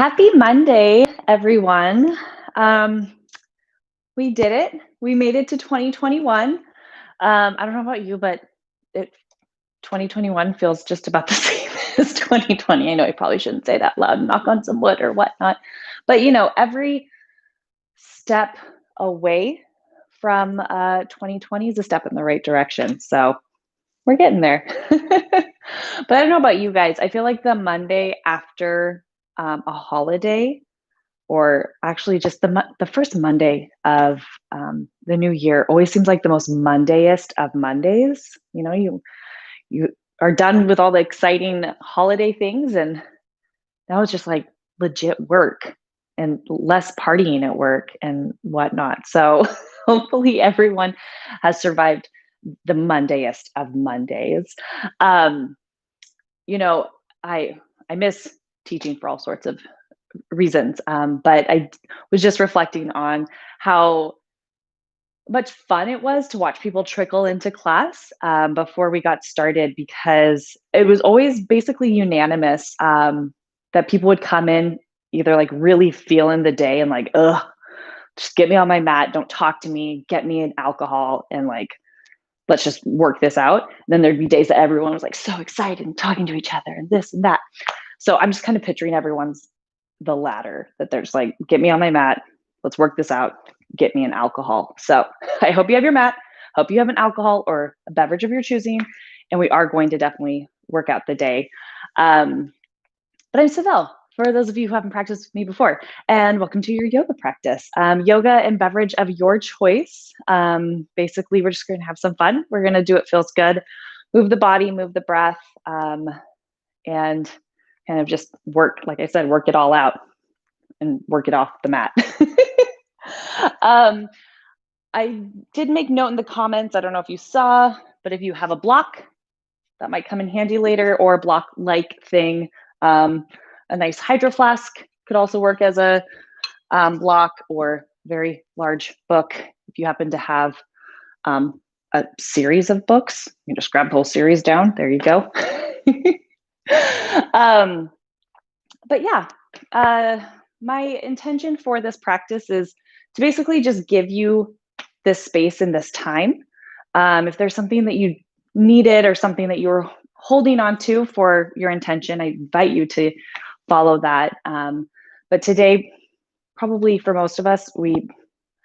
Happy Monday, everyone. Um, we did it. We made it to 2021. I don't know about you, but it 2021 feels just about the same as 2020. I know I probably shouldn't say that loud, knock on some wood or whatnot. But every step away from 2020 is a step in the right direction. So we're getting there. But I don't know about you guys. I feel like the Monday after a holiday, or actually just the first Monday of the new year, always seems like the most Mondayest of Mondays. You are done with all the exciting holiday things, and now it's just like legit work and less partying at work and whatnot. So hopefully everyone has survived the Mondayest of Mondays. Um, you know, I miss teaching for all sorts of reasons. But I was just reflecting on how much fun it was to watch people trickle into class before we got started, because it was always basically unanimous that people would come in either like really feeling the day and like, ugh, just get me on my mat, don't talk to me, get me an alcohol, and like, let's just work this out. And then there'd be days that everyone was like so excited and talking to each other and this and that. So I'm just kind of picturing everyone's the latter, that they're just like, get me on my mat, let's work this out, get me an alcohol. So I hope you have your mat, hope you have an alcohol or a beverage of your choosing, and we are going to definitely work out the day. But I'm Seville, for those of you who haven't practiced with me before, and welcome to your yoga practice. Yoga and beverage of your choice. Basically, we're just going to have some fun. We're going to do it feels good, move the body, move the breath, and kind of just work, like I said, work it all out and work it off the mat. I did make note in the comments, I don't know if you saw, but if you have a block, that might come in handy later, or a block-like thing. A nice hydro flask could also work as a block, or very large book. If you happen to have a series of books, you just grab the whole series down. There you go. But yeah, my intention for this practice is to basically just give you this space and this time. If there's something that you needed or something that you're holding on to for your intention, I invite you to follow that. But today, probably for most of us, we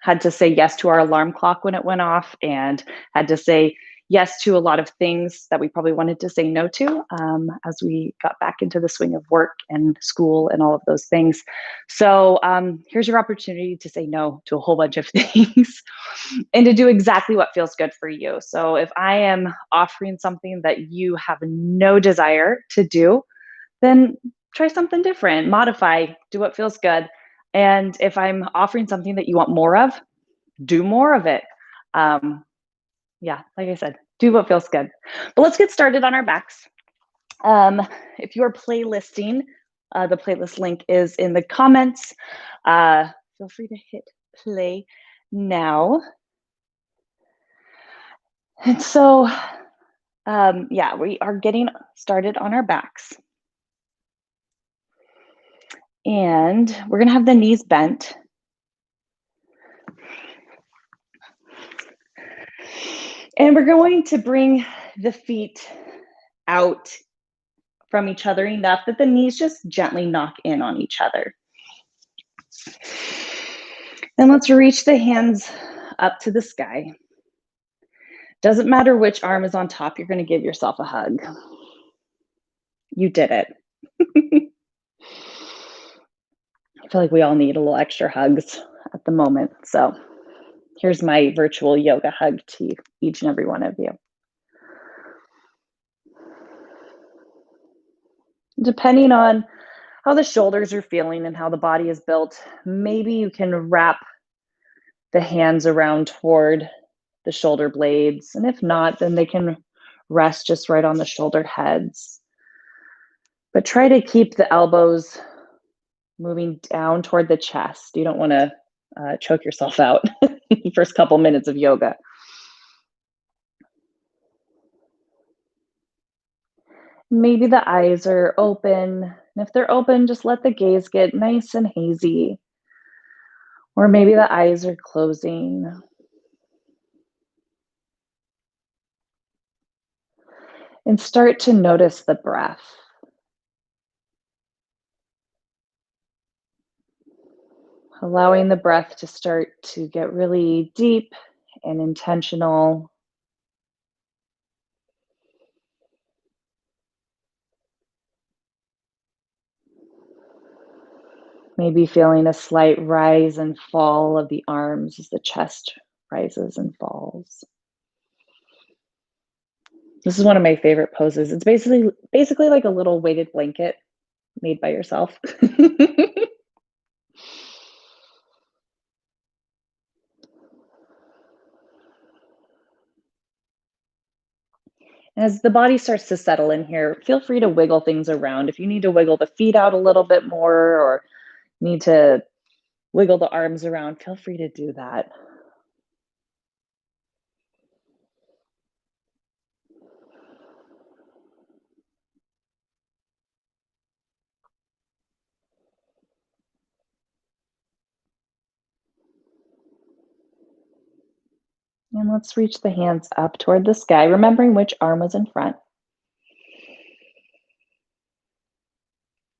had to say yes to our alarm clock when it went off, and had to say yes to a lot of things that we probably wanted to say no to as we got back into the swing of work and school and all of those things. So here's your opportunity to say no to a whole bunch of things and to do exactly what feels good for you. So if I am offering something that you have no desire to do, then try something different, modify, do what feels good. And if I'm offering something that you want more of, do more of it. Yeah, like I said, do what feels good. But let's get started on our backs. If you're playlisting, the playlist link is in the comments. Feel free to hit play now. And so, yeah, we are getting started on our backs. And we're going to have the knees bent. And we're going to bring the feet out from each other enough that the knees just gently knock in on each other. And let's reach the hands up to the sky. Doesn't matter which arm is on top, you're going to give yourself a hug. You did it. I feel like we all need a little extra hugs at the moment. So here's my virtual yoga hug to each and every one of you. Depending on how the shoulders are feeling and how the body is built, maybe you can wrap the hands around toward the shoulder blades. And if not, then they can rest just right on the shoulder heads. But try to keep the elbows moving down toward the chest. You don't want to choke yourself out the first couple minutes of yoga. Maybe the eyes are open And if they're open, just let the gaze get nice and hazy. Or maybe the eyes are closing. And start to notice the breath. Allowing the breath to start to get really deep and intentional. Maybe feeling a slight rise and fall of the arms as the chest rises and falls. This is one of my favorite poses. It's basically like a little weighted blanket made by yourself. As the body starts to settle in here, feel free to wiggle things around. If you need to wiggle the feet out a little bit more or need to wiggle the arms around, feel free to do that. And let's reach the hands up toward the sky, remembering which arm was in front.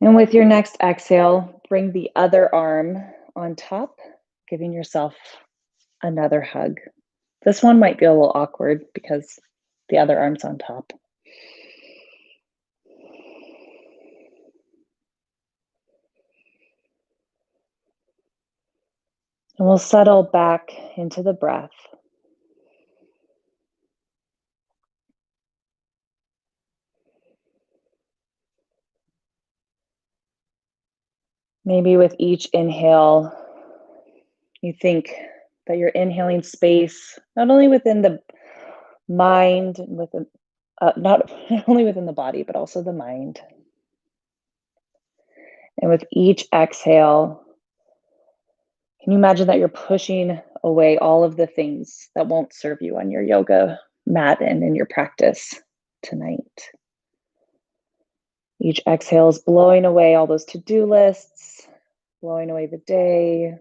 And with your next exhale, bring the other arm on top, giving yourself another hug. This one might be a little awkward because the other arm's on top. And we'll settle back into the breath. Maybe with each inhale, you think that you're inhaling space, not only within the mind, and within, not only within the body, but also the mind. And with each exhale, can you imagine that you're pushing away all of the things that won't serve you on your yoga mat and in your practice tonight? Each exhale is blowing away all those to-do lists, blowing away the day.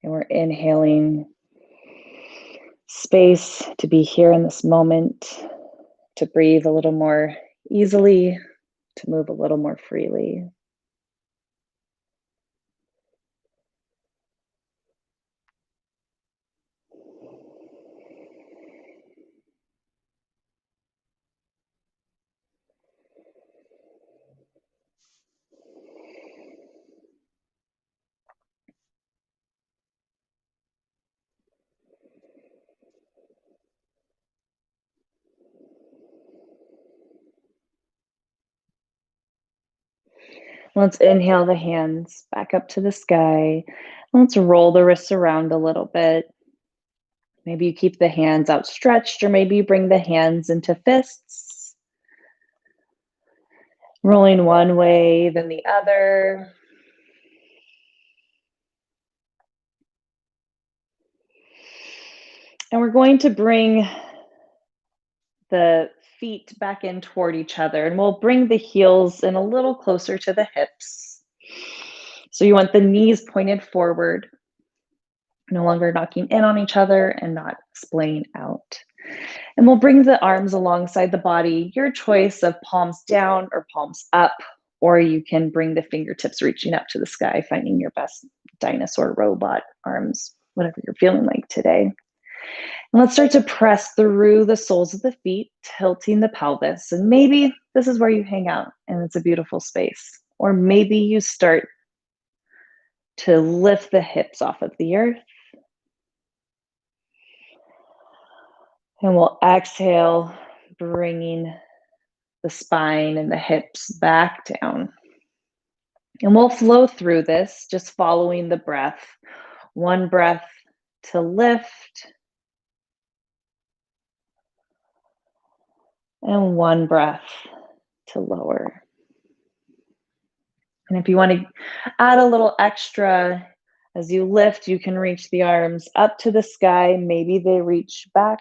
And we're inhaling space to be here in this moment, to breathe a little more easily, to move a little more freely. Let's inhale the hands back up to the sky. Let's roll the wrists around a little bit. Maybe you keep the hands outstretched, or maybe you bring the hands into fists. Rolling one way, then the other. And we're going to bring the feet back in toward each other, and we'll bring the heels in a little closer to the hips. So you want the knees pointed forward, no longer knocking in on each other and not splaying out. And we'll bring the arms alongside the body, your choice of palms down or palms up, or you can bring the fingertips reaching up to the sky, finding your best dinosaur robot arms, whatever you're feeling like today. And let's start to press through the soles of the feet, tilting the pelvis. And maybe this is where you hang out and it's a beautiful space. Or maybe you start to lift the hips off of the earth. And we'll exhale, bringing the spine and the hips back down. And we'll flow through this, just following the breath. One breath to lift, and one breath to lower. And if you want to add a little extra, as you lift, you can reach the arms up to the sky. Maybe they reach back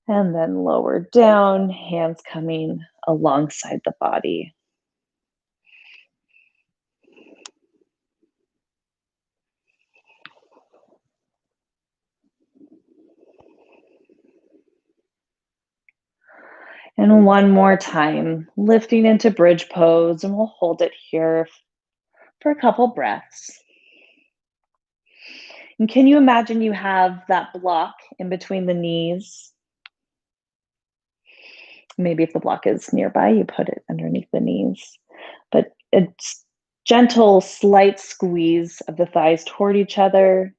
and then lower down, hands coming alongside the body. And one more time, lifting into bridge pose, and we'll hold it here for a couple breaths. And can you imagine you have that block in between the knees? Maybe if the block is nearby, you put it underneath the knees. But it's gentle, slight squeeze of the thighs toward each other.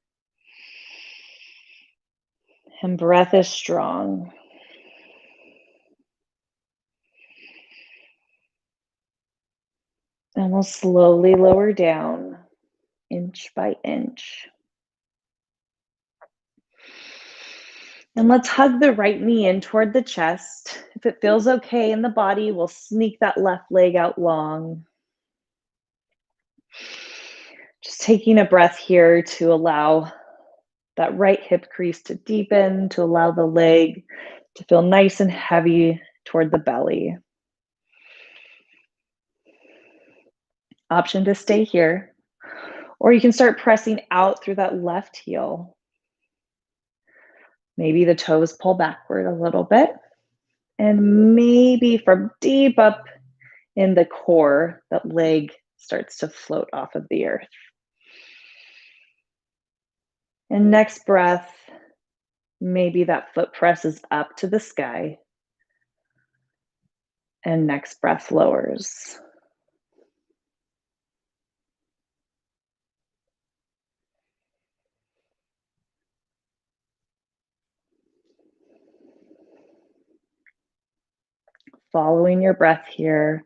And breath is strong. And we'll slowly lower down, inch by inch. And let's hug the right knee in toward the chest. If it feels okay in the body, we'll sneak that left leg out long. Just taking a breath here to allow that right hip crease to deepen, to allow the leg to feel nice and heavy toward the belly. Option to stay here, or you can start pressing out through that left heel. Maybe the toes pull backward a little bit, and maybe from deep up in the core, that leg starts to float off of the earth. And next breath, maybe that foot presses up to the sky. And next breath lowers. Following your breath here.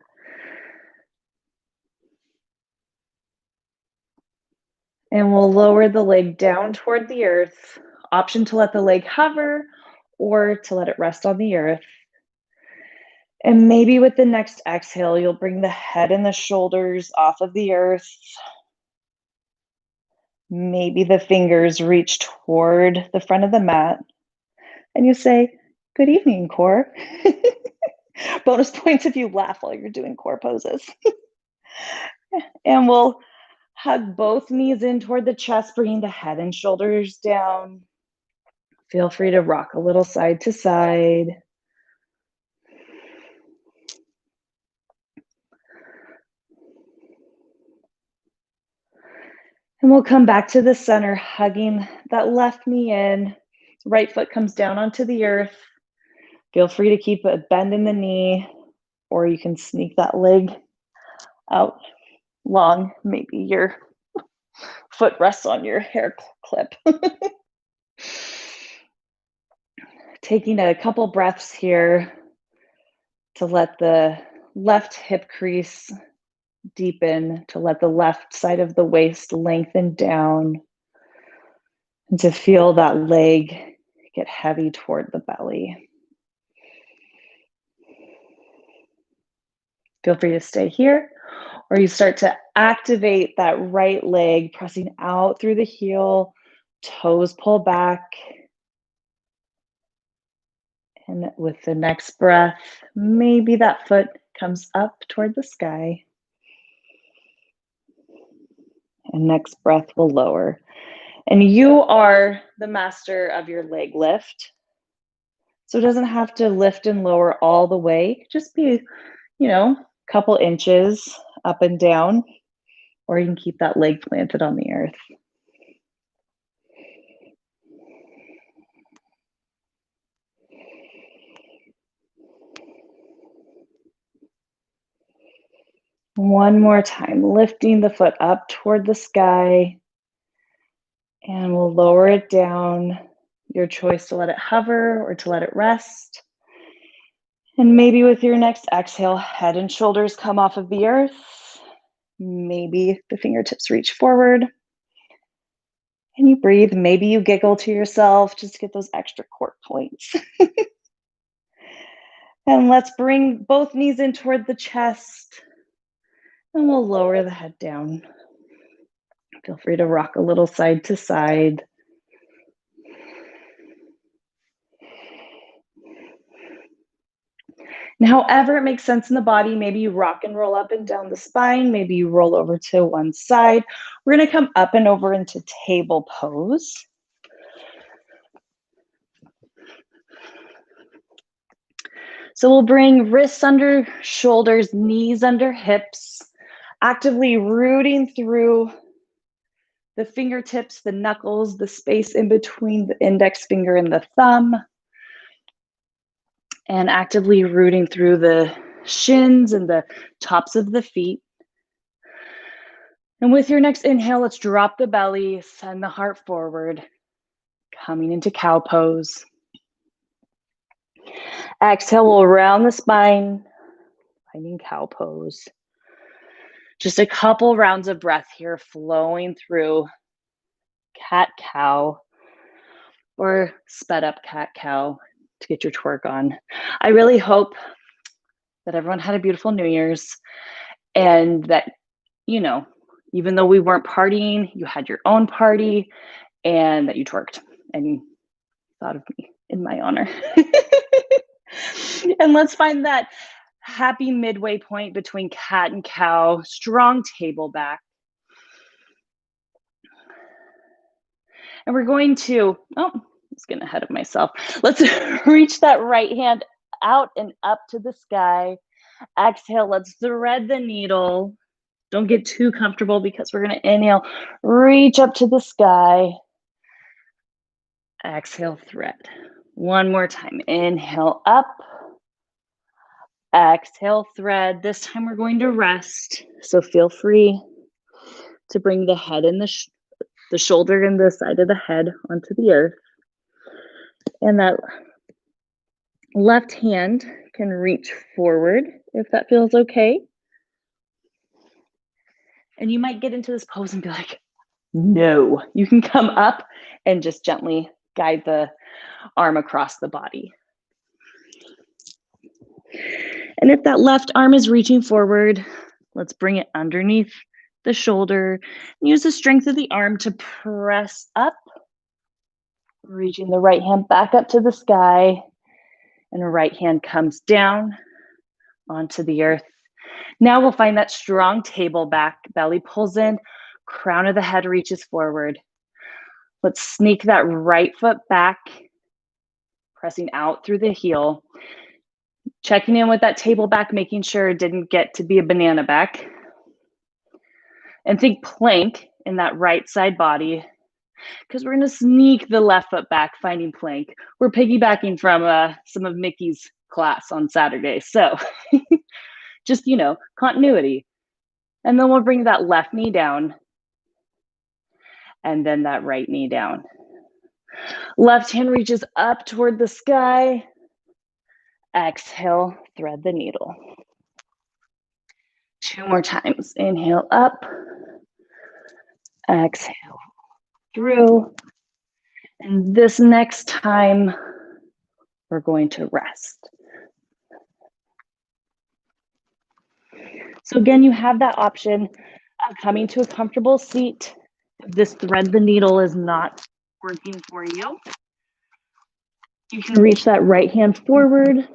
And we'll lower the leg down toward the earth. Option to let the leg hover or to let it rest on the earth. And maybe with the next exhale, you'll bring the head and the shoulders off of the earth. Maybe the fingers reach toward the front of the mat. And you say, "Good evening, core." Bonus points if you laugh while you're doing core poses. And we'll hug both knees in toward the chest, bringing the head and shoulders down. Feel free to rock a little side to side. And we'll come back to the center, hugging that left knee in. Right foot comes down onto the earth. Feel free to keep a bend in the knee, or you can sneak that leg out long. Maybe your foot rests on your hair clip. Taking a couple breaths here to let the left hip crease deepen, to let the left side of the waist lengthen down, and to feel that leg get heavy toward the belly. Feel free to stay here, or you start to activate that right leg, pressing out through the heel, toes pull back. And with the next breath, maybe that foot comes up toward the sky. And next breath will lower. And you are the master of your leg lift. So it doesn't have to lift and lower all the way. Just be, a couple inches up and down, or you can keep that leg planted on the earth. One more time, lifting the foot up toward the sky, and we'll lower it down. Your choice to let it hover or to let it rest. And maybe with your next exhale, head and shoulders come off of the earth. Maybe the fingertips reach forward. And you breathe. Maybe you giggle to yourself just to get those extra core points. And let's bring both knees in toward the chest. And we'll lower the head down. Feel free to rock a little side to side. And however it makes sense in the body, maybe you rock and roll up and down the spine, maybe you roll over to one side. We're gonna come up and over into table pose. So we'll bring wrists under shoulders, knees under hips, actively rooting through the fingertips, the knuckles, the space in between the index finger and the thumb, and actively rooting through the shins and the tops of the feet. And with your next inhale, let's drop the belly, send the heart forward, coming into cow pose. Exhale, we'll round the spine, finding cow pose. Just a couple rounds of breath here, flowing through cat-cow or sped up cat-cow to get your twerk on. I really hope that everyone had a beautiful New Year's and that, you know, even though we weren't partying, you had your own party and that you twerked and you thought of me in my honor. And let's find that happy midway point between cat and cow, strong table back. And we're going to, I was getting ahead of myself. Let's reach that right hand out and up to the sky. Exhale, let's thread the needle. Don't get too comfortable because we're gonna inhale, reach up to the sky. Exhale, thread. One more time, inhale up. Exhale, thread. This time we're going to rest. So feel free to bring the head and the shoulder and the side of the head onto the earth. And that left hand can reach forward if that feels okay. And you might get into this pose and be like, no. You can come up and just gently guide the arm across the body. And if that left arm is reaching forward, let's bring it underneath the shoulder. Use the strength of the arm to press up, reaching the right hand back up to the sky, and the right hand comes down onto the earth. Now we'll find that strong table back, belly pulls in, crown of the head reaches forward. Let's sneak that right foot back, pressing out through the heel. Checking in with that table back, making sure it didn't get to be a banana back. And think plank in that right side body, because we're gonna sneak the left foot back, finding plank. We're piggybacking from some of Mickey's class on Saturday. So just, continuity. And then we'll bring that left knee down and then that right knee down. Left hand reaches up toward the sky. Exhale, thread the needle. 2 more times. Inhale up. Exhale through. And this next time, we're going to rest. So again, you have that option of coming to a comfortable seat. If this thread the needle is not working for you, you can reach that right hand forward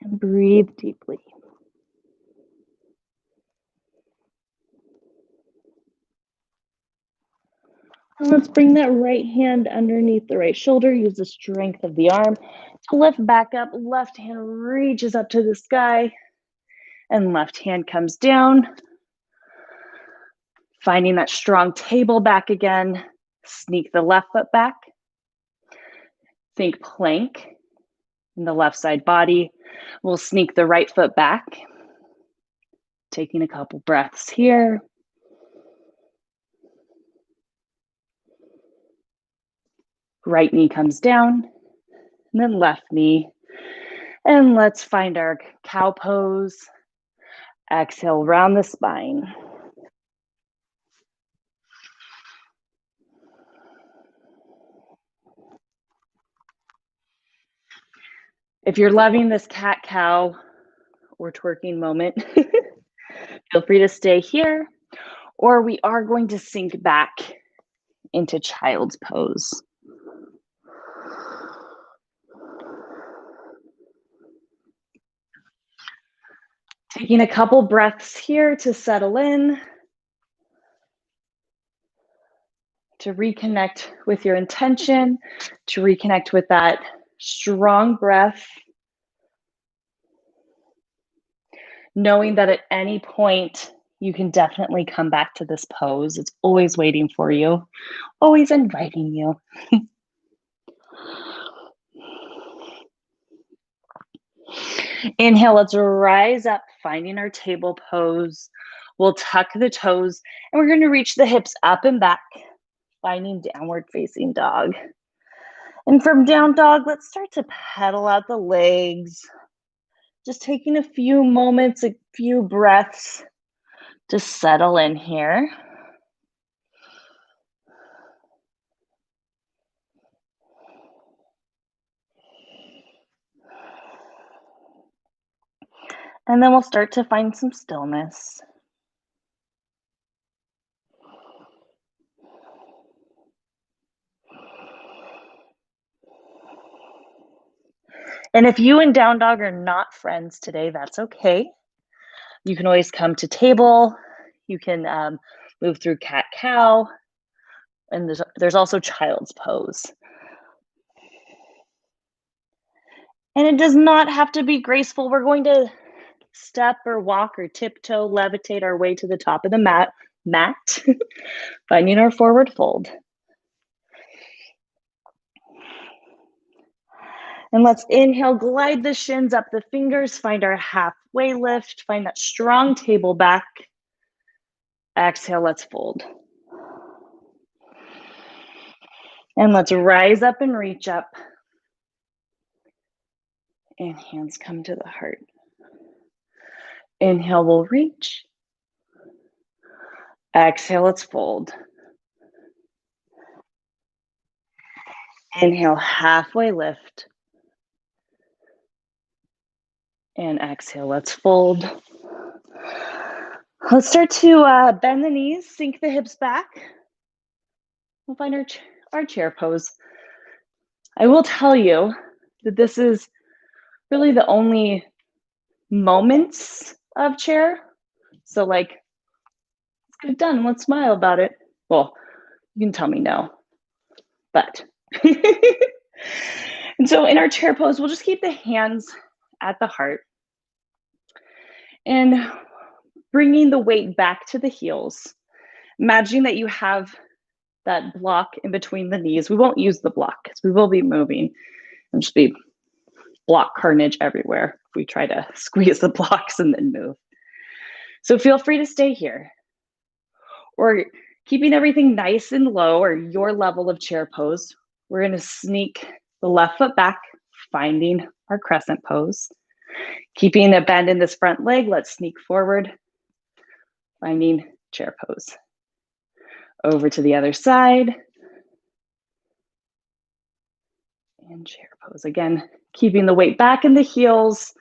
and breathe deeply. And let's bring that right hand underneath the right shoulder. Use the strength of the arm to lift back up. Left hand reaches up to the sky and left hand comes down. Finding that strong table back again. Sneak the left foot back. Think plank in the left side body. We'll sneak the right foot back. Taking a couple breaths here. Right knee comes down, and then left knee. And let's find our cow pose. Exhale, round the spine. If you're loving this cat-cow or twerking moment, feel free to stay here, or we are going to sink back into child's pose. Taking a couple breaths here to settle in, to reconnect with your intention, to reconnect with that strong breath, knowing that at any point you can definitely come back to this pose. It's always waiting for you, always inviting you. Inhale, let's rise up, finding our table pose. We'll tuck the toes and we're going to reach the hips up and back, finding downward facing dog. And from down dog, let's start to pedal out the legs. Just taking a few moments, a few breaths to settle in here. And then we'll start to find some stillness. And if you and down dog are not friends today, that's okay. You can always come to table. You can move through cat cow. And there's also child's pose. And it does not have to be graceful. We're going to step or walk or tiptoe, levitate our way to the top of the mat, finding our forward fold. And let's inhale, glide the shins up the fingers, find our halfway lift, find that strong table back. Exhale, let's fold. And let's rise up and reach up. And hands come to the heart. Inhale, we'll reach. Exhale, let's fold. Inhale, halfway lift. And exhale, let's fold. Let's start to bend the knees, sink the hips back. We'll find our chair pose. I will tell you that this is really the only moments of chair. So like, let's get it done. Let's smile about it. Well, you can tell me no, but. And so in our chair pose, we'll just keep the hands at the heart and bringing the weight back to the heels. Imagining that you have that block in between the knees. We won't use the block because we will be moving and just be block carnage everywhere if we try to squeeze the blocks and then move. So feel free to stay here. Or keeping everything nice and low or your level of chair pose, we're going to sneak the left foot back, finding our crescent pose. Keeping a bend in this front leg, let's sneak forward, finding chair pose. Over to the other side. And chair pose. Again, keeping the weight back in the heels.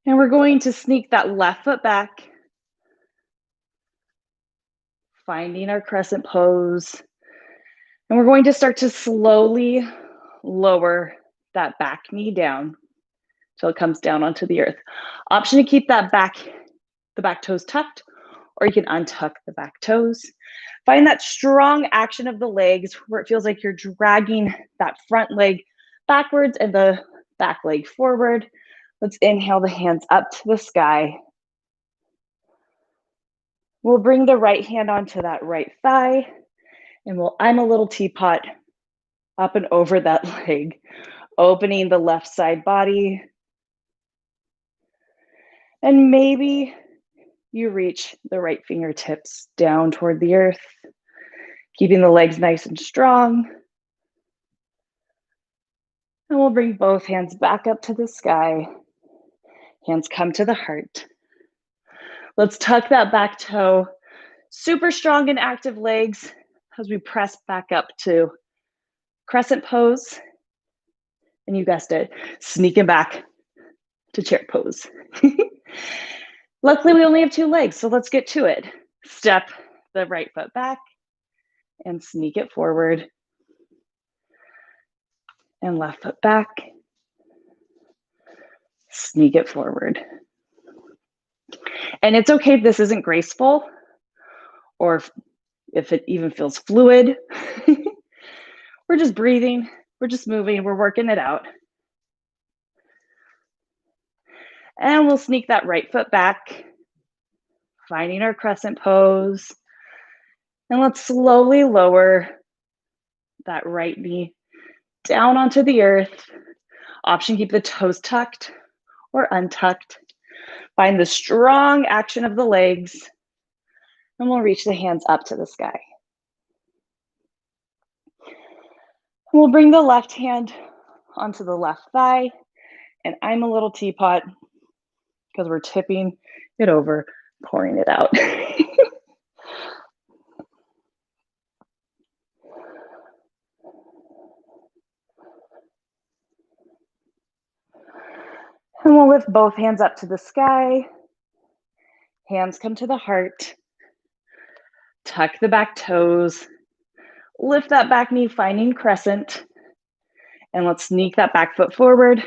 And we're going to sneak that left foot back, finding our crescent pose. And we're going to start to slowly lower that back knee down until it comes down onto the earth. Option to keep the back toes tucked, or you can untuck the back toes. Find that strong action of the legs where it feels like you're dragging that front leg backwards and the back leg forward. Let's inhale the hands up to the sky. We'll bring the right hand onto that right thigh, and I'm a little teapot up and over that leg, opening the left side body. And maybe you reach the right fingertips down toward the earth, keeping the legs nice and strong. And we'll bring both hands back up to the sky. Hands come to the heart. Let's tuck that back toe. Super strong and active legs as we press back up to crescent pose. And you guessed it, sneaking back to chair pose. Luckily, we only have 2 legs, so let's get to it. Step the right foot back and sneak it forward. And left foot back, sneak it forward. And it's okay if this isn't graceful or if it even feels fluid. We're just breathing, we're just moving, we're working it out. And we'll sneak that right foot back, finding our crescent pose. And let's slowly lower that right knee down onto the earth. Option, keep the toes tucked or untucked. Find the strong action of the legs. And we'll reach the hands up to the sky. We'll bring the left hand onto the left thigh. And I'm a little teapot because we're tipping it over, pouring it out. And we'll lift both hands up to the sky. Hands come to the heart. Tuck the back toes. Lift that back knee, finding crescent. And let's sneak that back foot forward.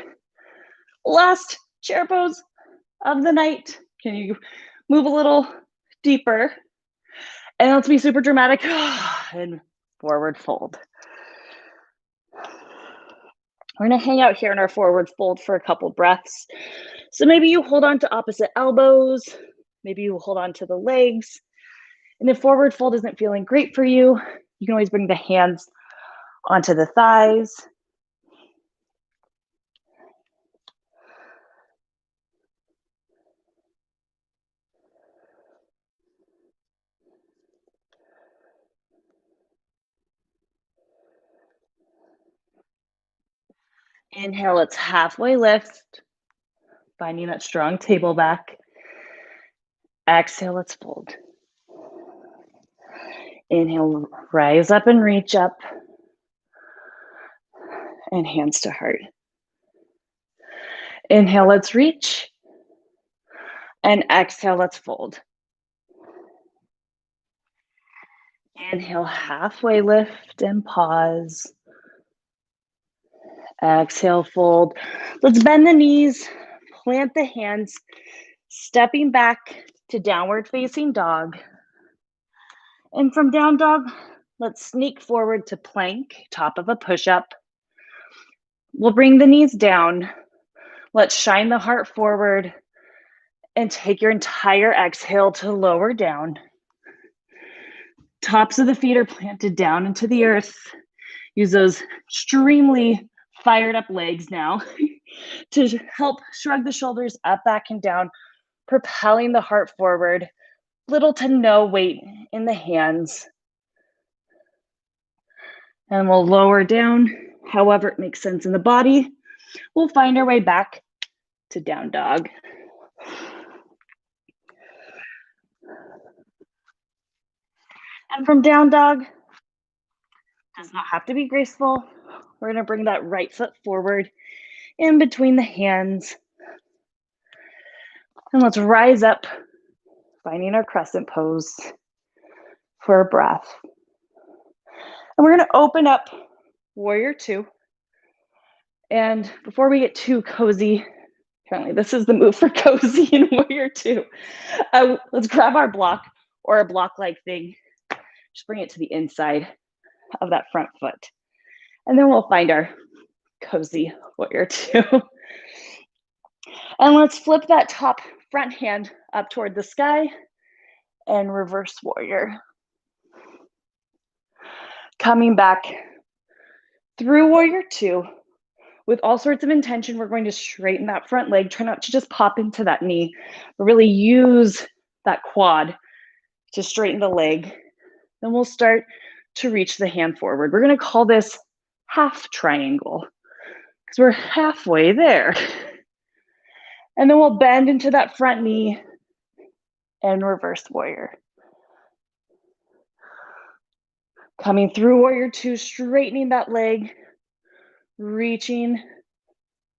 Last chair pose of the night. Can you move a little deeper? And let's be super dramatic. And forward fold. We're gonna hang out here in our forward fold for a couple breaths. So maybe you hold on to opposite elbows. Maybe you hold on to the legs. And if forward fold isn't feeling great for you, you can always bring the hands onto the thighs. Inhale, let's halfway lift, finding that strong table back. Exhale, let's fold. Inhale, rise up and reach up. And hands to heart. Inhale, let's reach. And exhale, let's fold. Inhale, halfway lift and pause. Exhale, fold. Let's bend the knees, plant the hands, stepping back to downward facing dog. And from down dog, let's sneak forward to plank, top of a push-up. We'll bring the knees down. Let's shine the heart forward and take your entire exhale to lower down. Tops of the feet are planted down into the earth. Use those extremely fired up legs now to help shrug the shoulders up, back, and down, propelling the heart forward. Little to no weight in the hands. And we'll lower down however it makes sense in the body. We'll find our way back to down dog. And from down dog, does not have to be graceful. We're gonna bring that right foot forward in between the hands. And let's rise up, finding our crescent pose for a breath. And we're gonna open up warrior two. And before we get too cozy, apparently this is the move for cozy in warrior two. Let's grab our block or a block-like thing. Just bring it to the inside of that front foot. And then we'll find our cozy warrior two. And let's flip that top front hand up toward the sky and reverse warrior. Coming back through warrior two with all sorts of intention. We're going to straighten that front leg. Try not to just pop into that knee, but really use that quad to straighten the leg. Then we'll start to reach the hand forward. We're going to call this half triangle because we're halfway there. And then we'll bend into that front knee and reverse warrior. Coming through warrior two, straightening that leg, reaching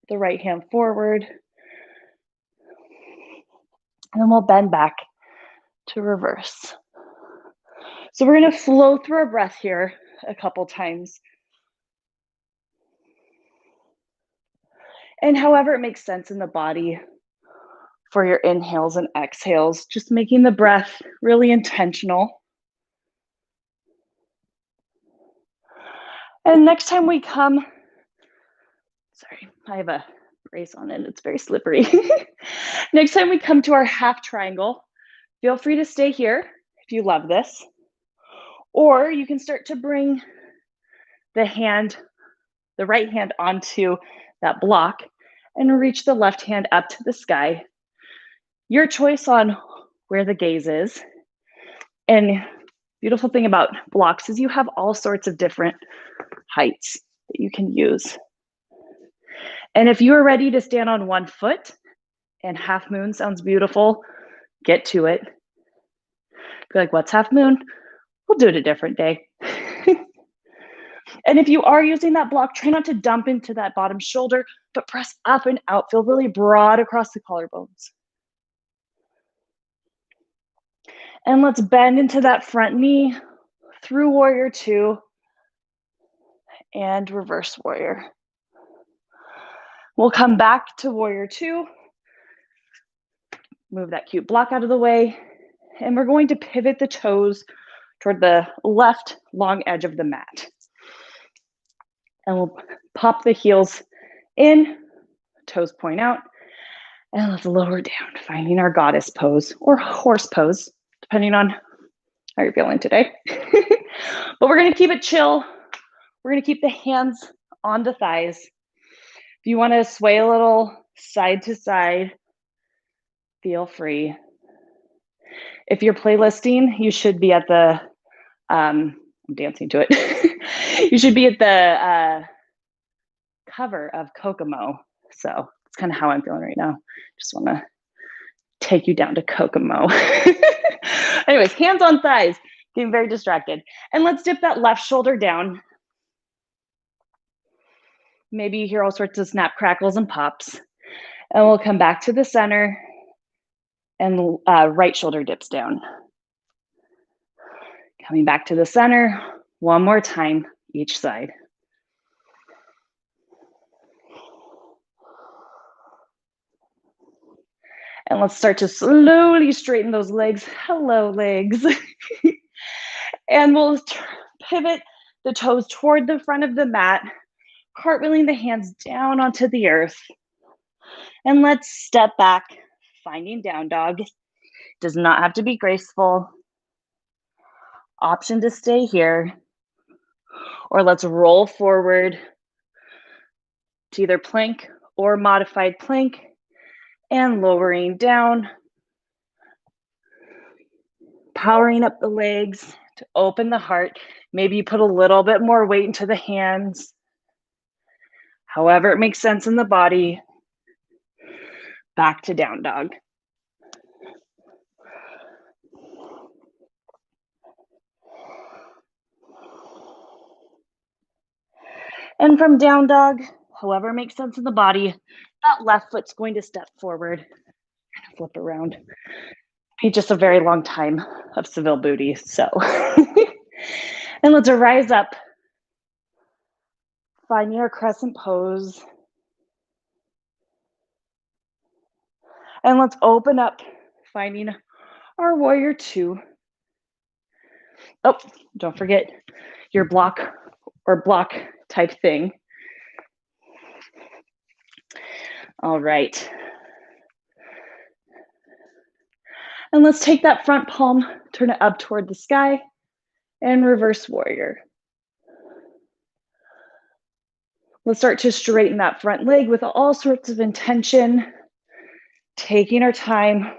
the right hand forward. And then we'll bend back to reverse. So we're gonna flow through our breath here a couple times. And however it makes sense in the body for your inhales and exhales, just making the breath really intentional. And next time we come, sorry, I have a brace on it, it's very slippery. Next time we come to our half triangle, feel free to stay here if you love this. Or you can start to bring the right hand onto that block and reach the left hand up to the sky. Your choice on where the gaze is. And beautiful thing about blocks is you have all sorts of different heights that you can use. And if you are ready to stand on one foot and half moon sounds beautiful, get to it. Be like, what's half moon? We'll do it a different day. And if you are using that block, try not to dump into that bottom shoulder, but press up and out. Feel really broad across the collarbones. And let's bend into that front knee through warrior two and reverse warrior. We'll come back to warrior two, move that cute block out of the way, and we're going to pivot the toes toward the left long edge of the mat. And we'll pop the heels in, toes point out, and let's lower down, finding our goddess pose or horse pose, depending on how you're feeling today. But we're gonna keep it chill. We're gonna keep the hands on the thighs. If you wanna sway a little side to side, feel free. If you're playlisting, you should be at the, I'm dancing to it. You should be at the cover of Kokomo. So it's kind of how I'm feeling right now. Just wanna take you down to Kokomo. Anyways, hands on thighs, getting very distracted. And let's dip that left shoulder down. Maybe you hear all sorts of snap, crackles, and pops. And we'll come back to the center and right shoulder dips down. Coming back to the center, one more time, each side. And let's start to slowly straighten those legs. Hello, legs. And we'll pivot the toes toward the front of the mat, cartwheeling the hands down onto the earth. And let's step back, finding down dog. Does not have to be graceful. Option to stay here. Or let's roll forward to either plank or modified plank and lowering down. Powering up the legs to open the heart. Maybe you put a little bit more weight into the hands. However it makes sense in the body. Back to down dog. And from down dog, however makes sense in the body, that left foot's going to step forward and flip around. Be just a very long time of Seville booty, so. And let's rise up, finding our crescent pose. And let's open up, finding our warrior two. Oh, don't forget your block or block type thing. All right. And let's take that front palm, turn it up toward the sky, and reverse warrior. Let's start to straighten that front leg with all sorts of intention, taking our time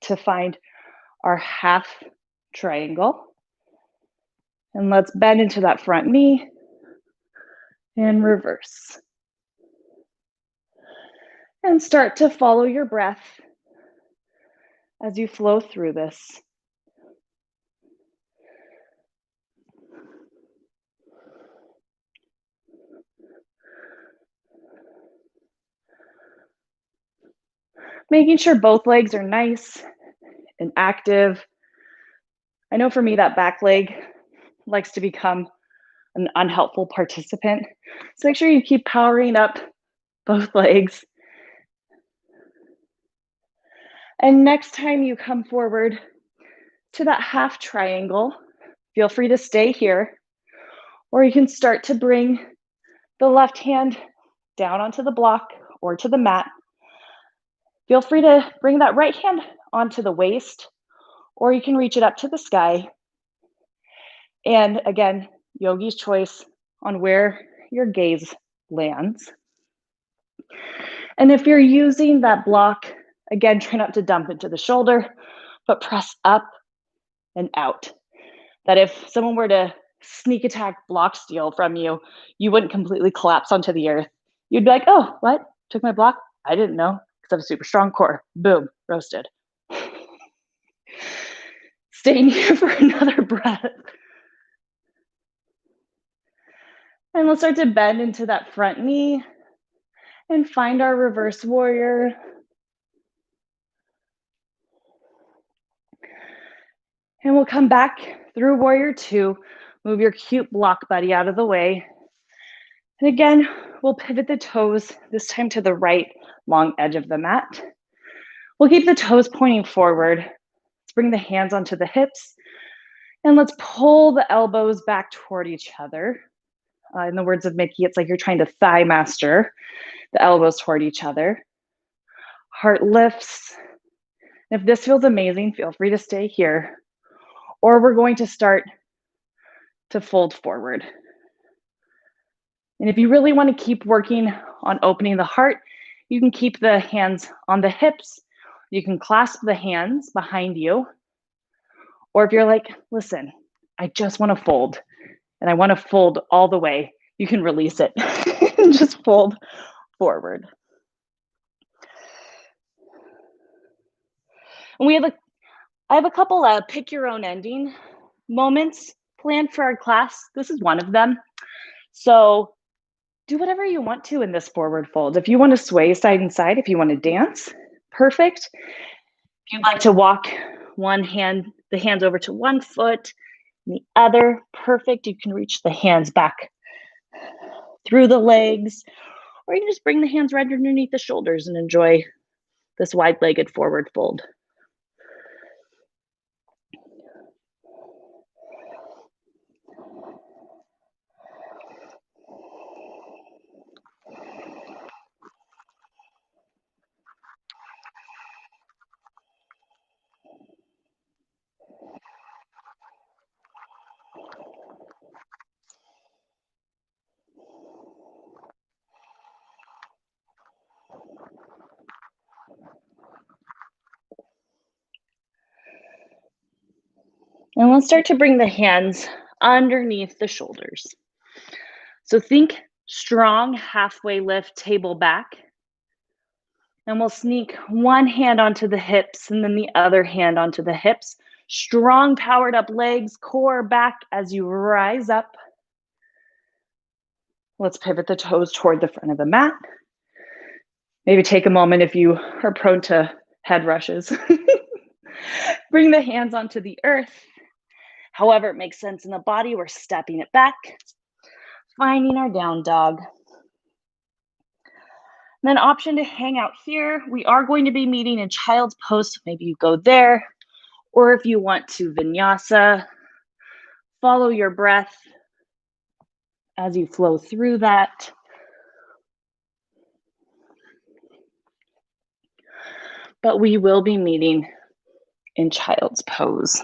to find our half triangle. And let's bend into that front knee and reverse. And start to follow your breath as you flow through this. Making sure both legs are nice and active. I know for me that back leg likes to become an unhelpful participant. So make sure you keep powering up both legs. And next time you come forward to that half triangle, feel free to stay here, or you can start to bring the left hand down onto the block or to the mat. Feel free to bring that right hand onto the waist, or you can reach it up to the sky. And again, yogi's choice on where your gaze lands. And if you're using that block, again, try not to dump into the shoulder, but press up and out. That if someone were to sneak attack block steal from you, you wouldn't completely collapse onto the earth. You'd be like, oh, what? Took my block? I didn't know, because I have a super strong core. Boom, roasted. Staying here for another breath. And we'll start to bend into that front knee and find our reverse warrior. And we'll come back through warrior two, move your cute block buddy out of the way. And again, we'll pivot the toes, this time to the right long edge of the mat. We'll keep the toes pointing forward. Let's bring the hands onto the hips, and let's pull the elbows back toward each other. In the words of Mickey, it's like you're trying to thigh master the elbows toward each other. Heart lifts. If this feels amazing, feel free to stay here. Or we're going to start to fold forward. And if you really want to keep working on opening the heart, you can keep the hands on the hips. You can clasp the hands behind you. Or if you're like, listen, I just want to fold and I want to fold all the way, you can release it and just fold forward. And I have a couple pick your own ending moments planned for our class. This is one of them. So do whatever you want to in this forward fold. If you want to sway side and side, if you want to dance, perfect. If you'd like to walk the hands over to one foot, and the other, perfect. You can reach the hands back through the legs, or you can just bring the hands right underneath the shoulders and enjoy this wide-legged forward fold. And we'll start to bring the hands underneath the shoulders. So think strong halfway lift, table back. And we'll sneak one hand onto the hips and then the other hand onto the hips. Strong powered up legs, core back as you rise up. Let's pivot the toes toward the front of the mat. Maybe take a moment if you are prone to head rushes. Bring the hands onto the earth. However it makes sense in the body, we're stepping it back, finding our down dog. And then option to hang out here. We are going to be meeting in child's pose, so maybe you go there. Or if you want to vinyasa, follow your breath as you flow through that. But we will be meeting in child's pose.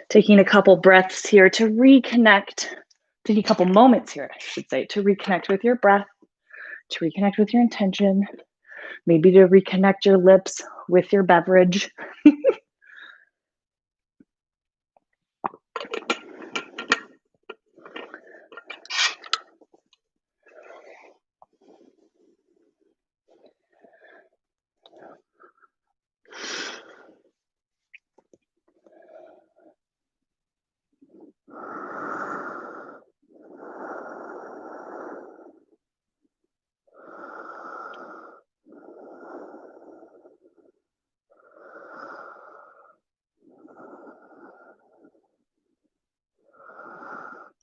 Taking a couple breaths here to reconnect, taking a couple moments here, I should say, to reconnect with your breath, to reconnect with your intention, maybe to reconnect your lips with your beverage.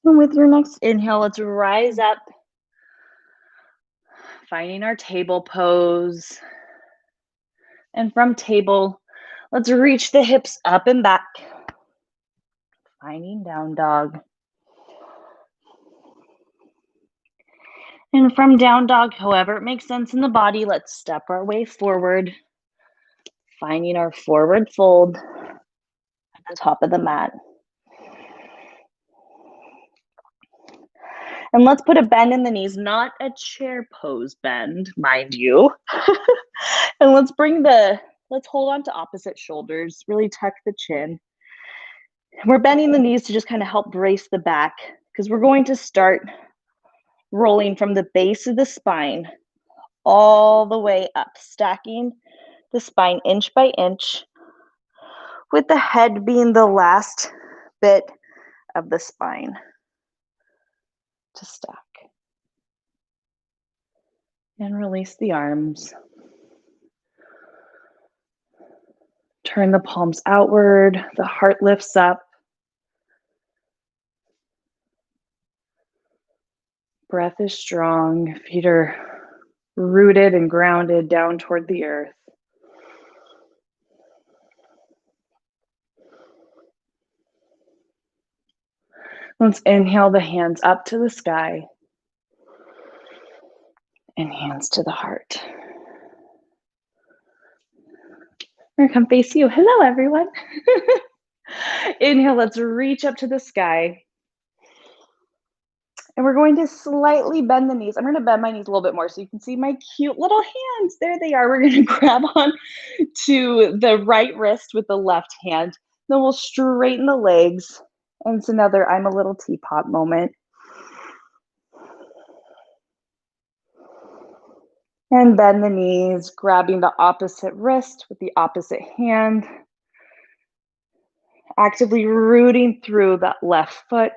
And with your next inhale, let's rise up, finding our table pose. And from table, let's reach the hips up and back, finding down dog. And from down dog, however it makes sense in the body, let's step our way forward, finding our forward fold at the top of the mat. And let's put a bend in the knees, not a chair pose bend, mind you. And let's hold on to opposite shoulders, really tuck the chin. We're bending the knees to just kind of help brace the back because we're going to start rolling from the base of the spine all the way up, stacking the spine inch by inch, with the head being the last bit of the spine to stack. And release the arms. Turn the palms outward, the heart lifts up. Breath is strong, feet are rooted and grounded down toward the earth. Let's inhale the hands up to the sky and hands to the heart. We're gonna come face you. Hello, everyone. Inhale, let's reach up to the sky. And we're going to slightly bend the knees. I'm going to bend my knees a little bit more so you can see my cute little hands. There they are. We're going to grab on to the right wrist with the left hand. Then we'll straighten the legs. And it's another I'm a little teapot moment. And bend the knees, grabbing the opposite wrist with the opposite hand. Actively rooting through that left foot.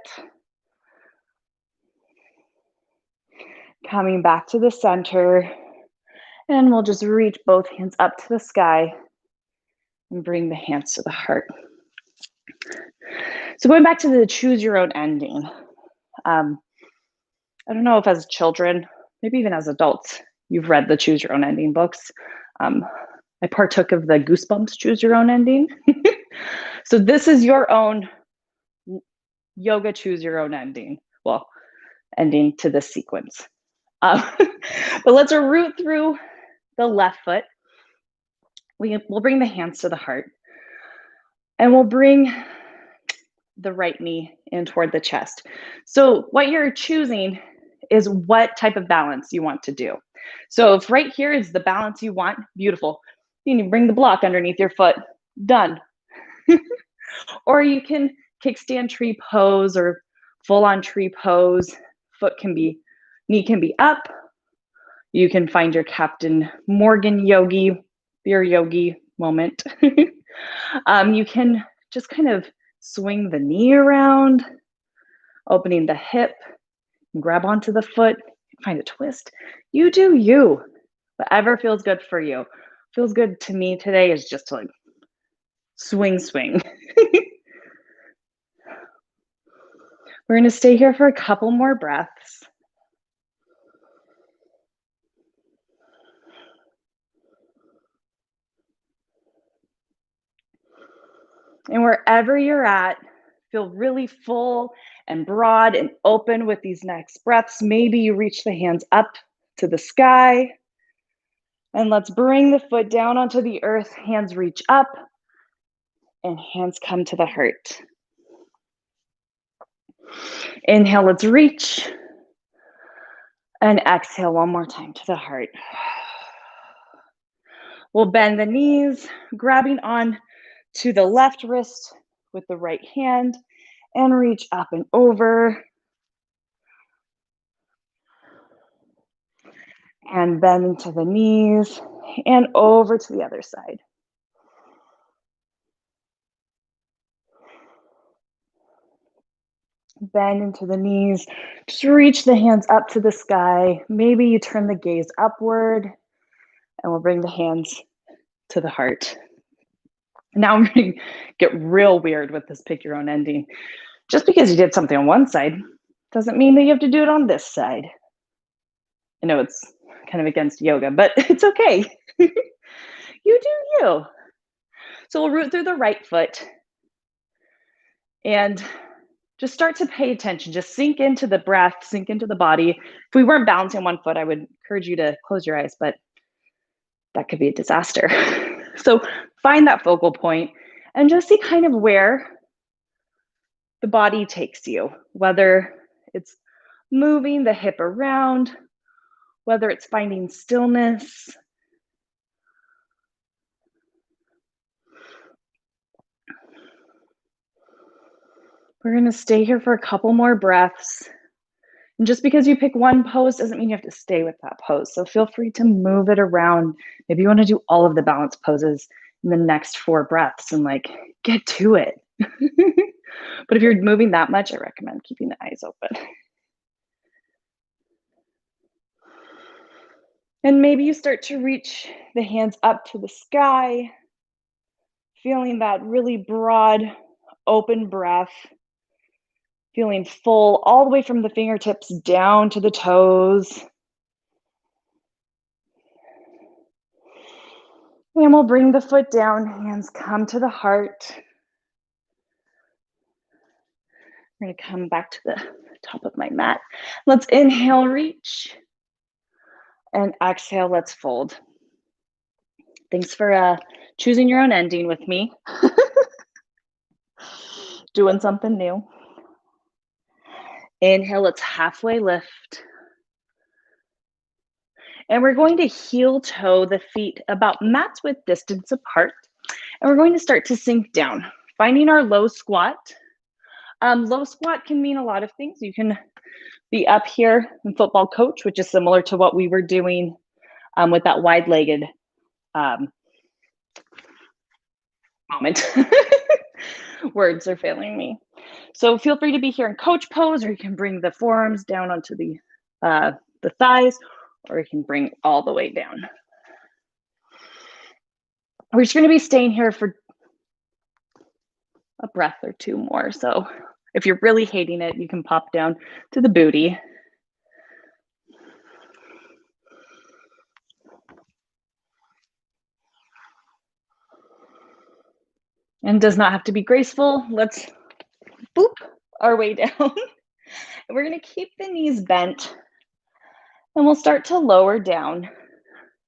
Coming back to the center, and we'll just reach both hands up to the sky and bring the hands to the heart. So going back to the choose your own ending. I don't know if as children, maybe even as adults, you've read the choose your own ending books. I partook of the Goosebumps choose your own ending. So this is your own yoga choose your own ending. Well, ending to this sequence. But let's root through the left foot. We'll bring the hands to the heart. And we'll bring the right knee in toward the chest. So what you're choosing is what type of balance you want to do. So if right here is the balance you want, beautiful. You can bring the block underneath your foot, done. Or you can kickstand tree pose or full-on tree pose. Knee can be up. You can find your Captain Morgan yogi, your yogi moment. You can just kind of swing the knee around, opening the hip, grab onto the foot, find a twist. You do you. Whatever feels good for you. Feels good to me today is just to like swing. We're gonna stay here for a couple more breaths. And wherever you're at, feel really full and broad and open with these next breaths. Maybe you reach the hands up to the sky. And let's bring the foot down onto the earth. Hands reach up and hands come to the heart. Inhale, let's reach. And exhale one more time to the heart. We'll bend the knees, grabbing on to the left wrist with the right hand and reach up and over. And bend into the knees and over to the other side. Bend into the knees. Just reach the hands up to the sky. Maybe you turn the gaze upward and we'll bring the hands to the heart. Now I'm going to get real weird with this pick your own ending. Just because you did something on one side Doesn't mean that you have to do it on this side. I know it's kind of against yoga, but it's okay. You do you. So we'll root through the right foot and just start to pay attention. Just sink into the breath, sink into the body. If we weren't balancing one foot, I would encourage you to close your eyes, but that could be a disaster. So find that focal point and just see kind of where the body takes you, whether it's moving the hip around, whether it's finding stillness. We're going to stay here for a couple more breaths. And just because you pick one pose doesn't mean you have to stay with that pose. So feel free to move it around. Maybe you want to do all of the balance poses in the next 4 breaths and like get to it. But if you're moving that much, I recommend keeping the eyes open. And maybe you start to reach the hands up to the sky, feeling that really broad, open breath, feeling full all the way from the fingertips down to the toes. And we'll bring the foot down, hands come to the heart. We're gonna come back to the top of my mat. Let's inhale, reach. And exhale, let's fold. Thanks for choosing your own ending with me. Doing something new. Inhale, let's halfway lift. And we're going to heel toe the feet about mat's width distance apart. And we're going to start to sink down, finding our low squat. Low squat can mean a lot of things. You can be up here in football coach, which is similar to what we were doing with that wide-legged moment. Words are failing me. So feel free to be here in coach pose, or you can bring the forearms down onto the thighs, or you can bring all the way down. We're just going to be staying here for a breath or 2 more. So if you're really hating it, you can pop down to the booty. And does not have to be graceful. Let's boop our way down. We're going to keep the knees bent, and we'll start to lower down.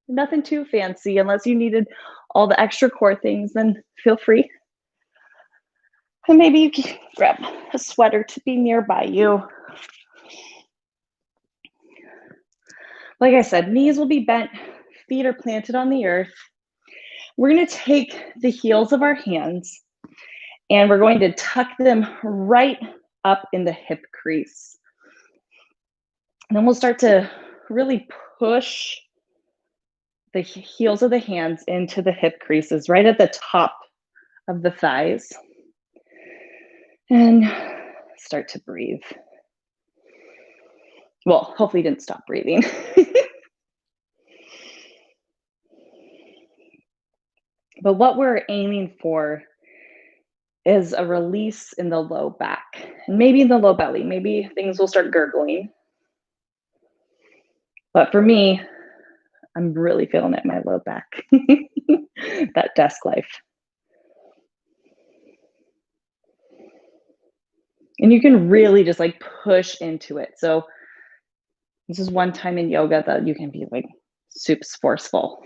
Nothing too fancy. Unless you needed all the extra core things, then feel free. And maybe you can grab a sweater to be nearby you. Like I said, knees will be bent, feet are planted on the earth. We're going to take the heels of our hands and we're going to tuck them right up in the hip crease. And then we'll start to really push the heels of the hands into the hip creases, right at the top of the thighs. And start to breathe. Well, hopefully you didn't stop breathing. But what we're aiming for is a release in the low back, and maybe in the low belly. Maybe things will start gurgling. But for me, I'm really feeling it in my low back, that desk life. And you can really just like push into it. So this is one time in yoga that you can be like super forceful.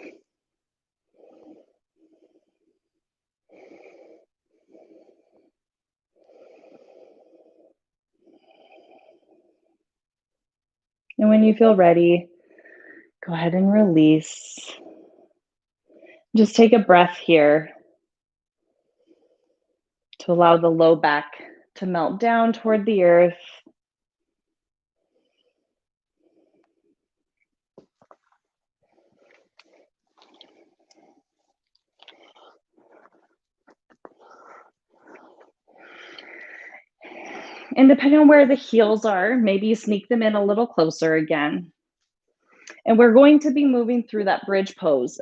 And when you feel ready, go ahead and release. Just take a breath here to allow the low back to melt down toward the earth. And depending on where the heels are, maybe you sneak them in a little closer again. And we're going to be moving through that bridge pose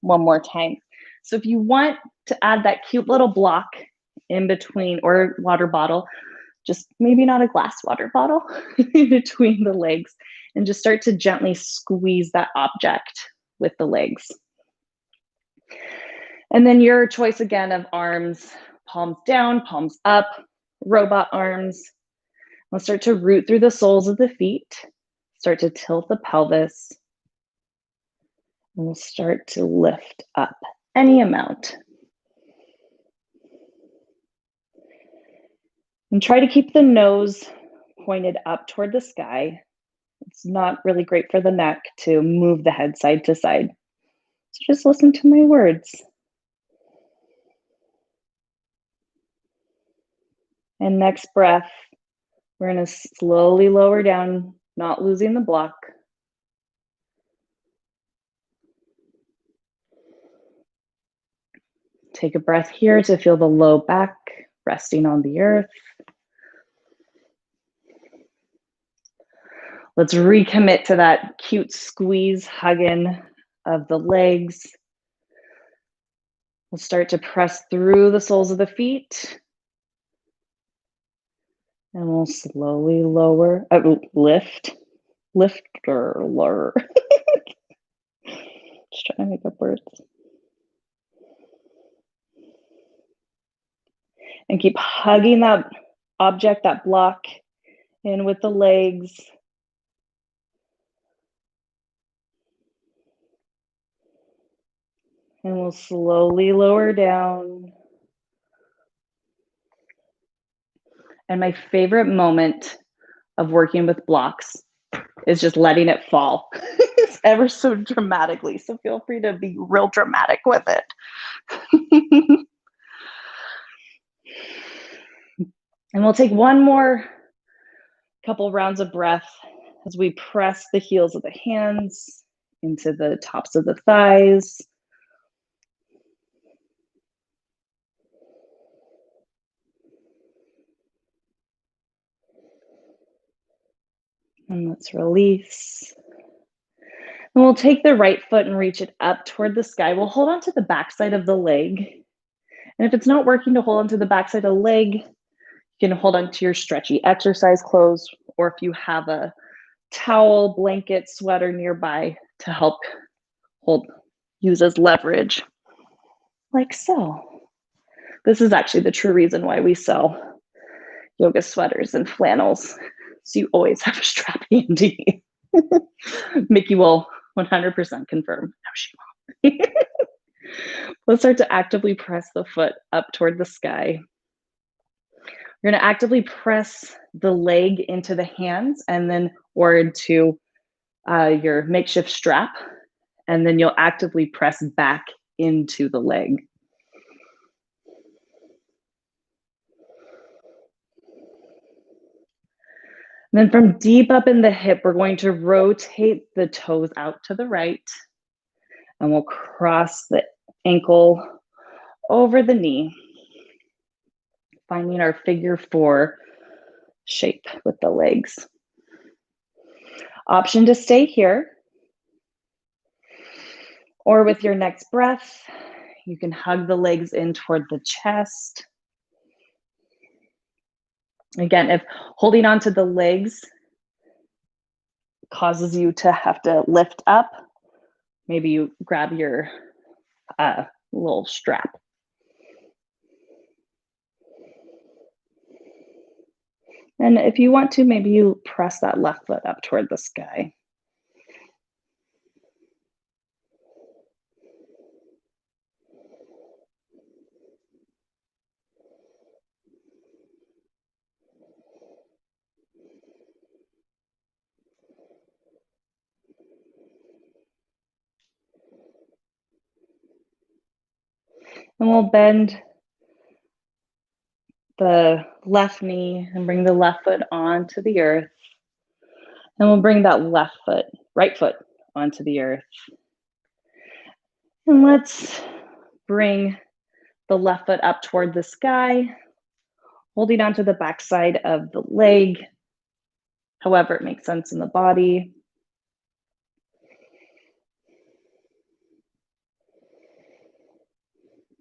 one more time. So if you want to add that cute little block in between, or water bottle, just maybe not a glass water bottle, in between the legs, and just start to gently squeeze that object with the legs. And then your choice again of arms, palms down, palms up, robot arms. We'll start to root through the soles of the feet, start to tilt the pelvis, and we'll start to lift up any amount. And try to keep the nose pointed up toward the sky. It's not really great for the neck to move the head side to side. So just listen to my words. And next breath, we're going to slowly lower down, not losing the block. Take a breath here to feel the low back resting on the earth. Let's recommit to that cute squeeze, hugging of the legs. We'll start to press through the soles of the feet. And we'll slowly lower, lift, Just trying to make up words. And keep hugging that object, that block, in with the legs. And we'll slowly lower down. And my favorite moment of working with blocks is just letting it fall. It's ever so dramatically. So feel free to be real dramatic with it. And we'll take one more couple rounds of breath as we press the heels of the hands into the tops of the thighs. And let's release. And we'll take the right foot and reach it up toward the sky. We'll hold on to the backside of the leg. And if it's not working to hold onto the backside of the leg, you can hold on to your stretchy exercise clothes, or if you have a towel, blanket, sweater nearby to help use as leverage, like so. This is actually the true reason why we sell yoga sweaters and flannels. So you always have a strap handy. Mickey will 100% confirm. No, she won't. Let's start to actively press the foot up toward the sky. You're going to actively press the leg into the hands and then or into your makeshift strap, and then you'll actively press back into the leg. And then from deep up in the hip, we're going to rotate the toes out to the right, and we'll cross the ankle over the knee, finding our figure 4 shape with the legs. Option to stay here, or with your next breath, you can hug the legs in toward the chest. Again, if holding onto the legs causes you to have to lift up, maybe you grab your little strap. And if you want to, maybe you press that left foot up toward the sky. And we'll bend the left knee and bring the left foot onto the earth. And we'll bring that right foot onto the earth. And let's bring the left foot up toward the sky, holding onto the backside of the leg, however it makes sense in the body.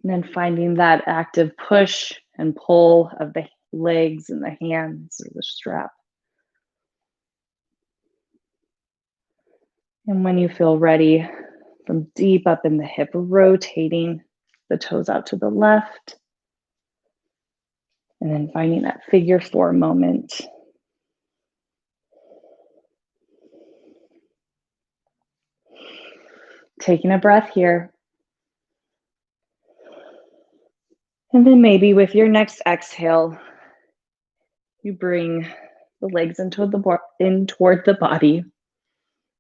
And then finding that active push and pull of the legs and the hands or the strap. And when you feel ready, from deep up in the hip, rotating the toes out to the left, and then finding that figure 4 moment. Taking a breath here. And then maybe with your next exhale, you bring the legs in toward the body,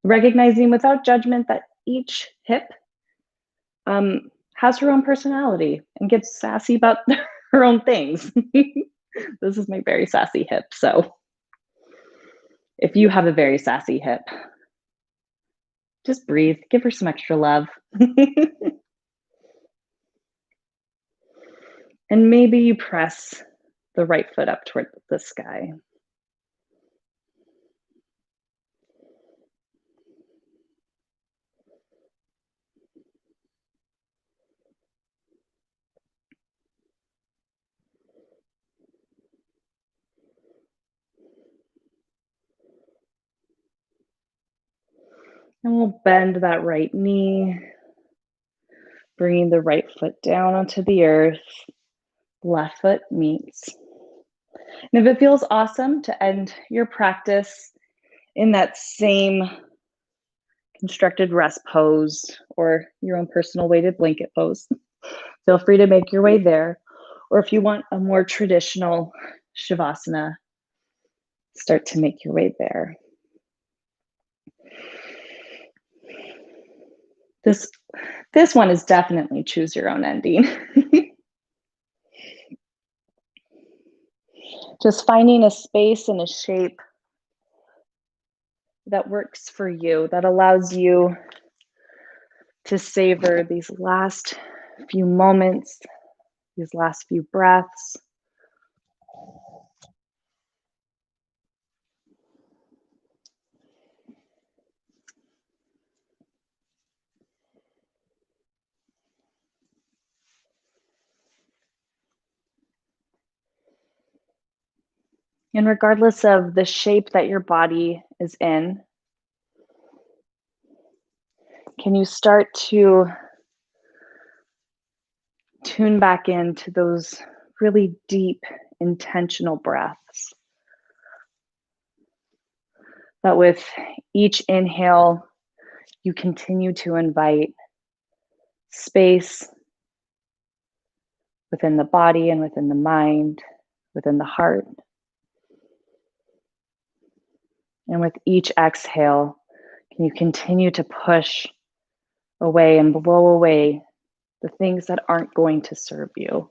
recognizing without judgment that each hip has her own personality and gets sassy about her own things. This is my very sassy hip. So if you have a very sassy hip, just breathe, give her some extra love. And maybe you press the right foot up toward the sky. And we'll bend that right knee, bringing the right foot down onto the earth. Left foot meets. And if it feels awesome to end your practice in that same constructed rest pose or your own personal weighted blanket pose, feel free to make your way there. Or if you want a more traditional Shavasana, start to make your way there. This one is definitely choose your own ending. Just finding a space and a shape that works for you, that allows you to savor these last few moments, these last few breaths. And regardless of the shape that your body is in, can you start to tune back into those really deep, intentional breaths? That with each inhale, you continue to invite space within the body and within the mind, within the heart. And with each exhale, can you continue to push away and blow away the things that aren't going to serve you?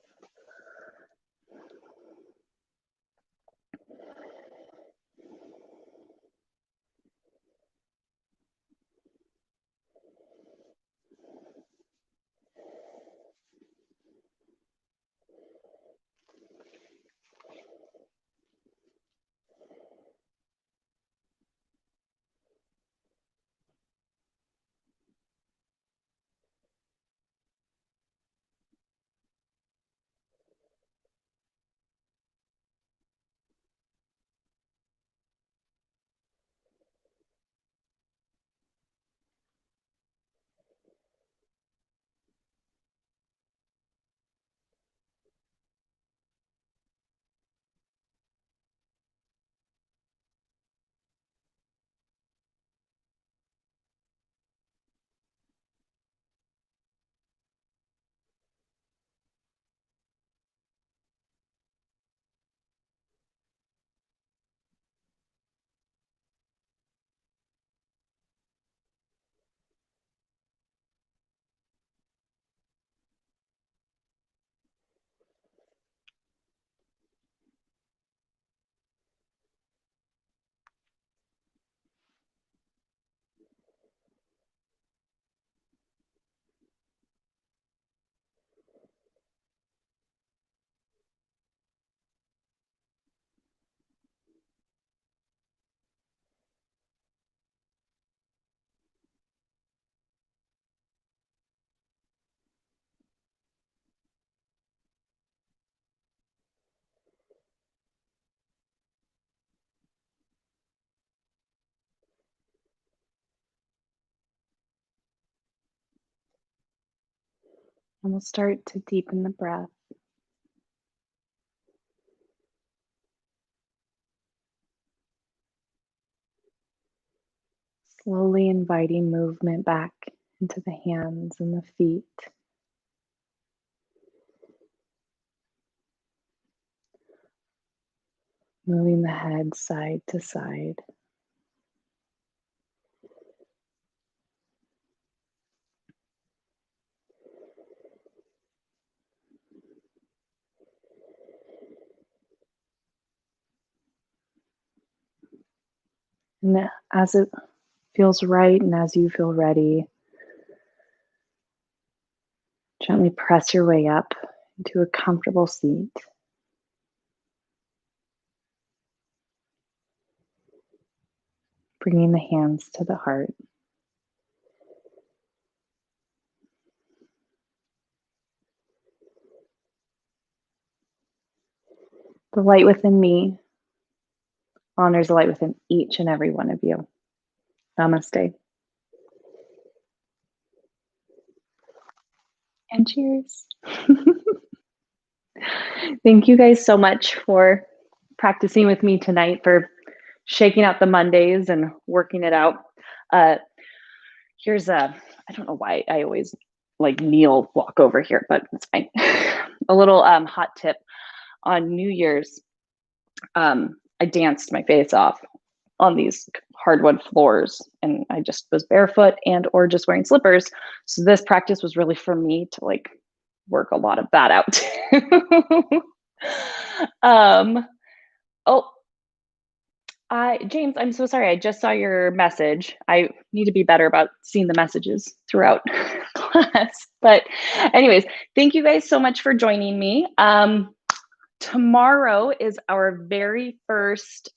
And we'll start to deepen the breath. Slowly inviting movement back into the hands and the feet. Moving the head side to side. And as it feels right and as you feel ready, gently press your way up into a comfortable seat. Bringing the hands to the heart. The light within me honors the light within each and every one of you. Namaste. And cheers. Thank you guys so much for practicing with me tonight, for shaking out the Mondays and working it out. Here's I don't know why I always like kneel walk over here, but it's fine. A little hot tip on New Year's. I danced my face off on these hardwood floors, and I just was barefoot and or just wearing slippers. So this practice was really for me to like work a lot of that out. Oh, James, I'm so sorry. I just saw your message. I need to be better about seeing the messages throughout class. But anyways, thank you guys so much for joining me. Tomorrow is our very first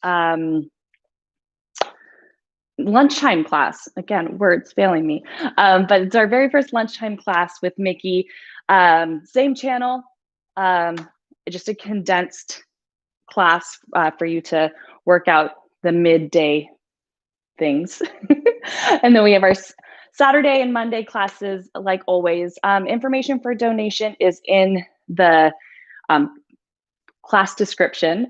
lunchtime class. Again, words failing me. But it's our very first lunchtime class with Mickey. Same channel, just a condensed class for you to work out the midday things. And then we have our Saturday and Monday classes, like always. Information for donation is in the class description.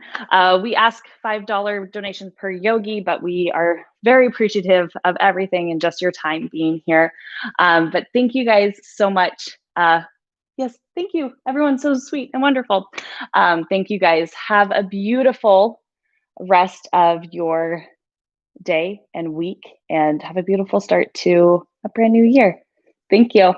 We ask $5 donations per yogi, but we are very appreciative of everything and just your time being here. But thank you guys so much. Yes, thank you. Everyone's so sweet and wonderful. Thank you guys. Have a beautiful rest of your day and week, and have a beautiful start to a brand new year. Thank you.